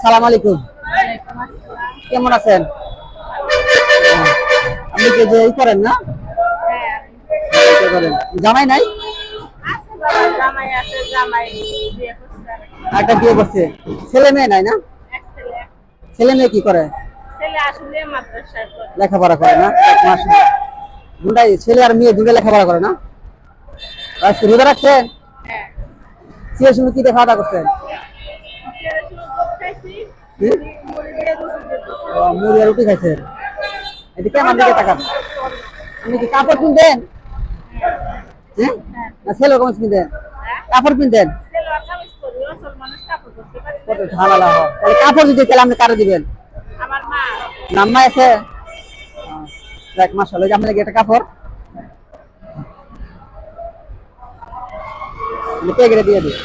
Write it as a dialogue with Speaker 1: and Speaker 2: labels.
Speaker 1: আসসালামু আলাইকুম। কেমন আছেন? আপনি কি যে ই করেন না? কি করেন? জামাই নাই? একটা বিয়ে করছে। ছেলে মেয়ে নাই না? ছেলে মেয়ে কি করে? লেখাপড়া করে না? মাশাআল্লাহ। দুটাই ছেলে আর মেয়ে দুটো লেখাপড়া করে না? আজকে রোজা রাখছেন? সিয়ার সঙ্গে কি দিয়ে খাওয়া দাওয়া করছেন? মুড়ি আর রুটি খাইছেন। এদিকে আমার দিকে তাকান। আপনি কি কাপড় কিনতেন? হ্যাঁ? না ছেলে কমিস কিনতেন? কাপড় কিনতেন? কত ঝামেলা হয়। তাহলে কাপড় দিতে তাহলে আপনি কারে দিবেন? নাম্মা আছে? দেখ মাশাআল্লাহ, যে আপনাকে একটা কাপড় পেয়ে গেলে দিয়ে দিই।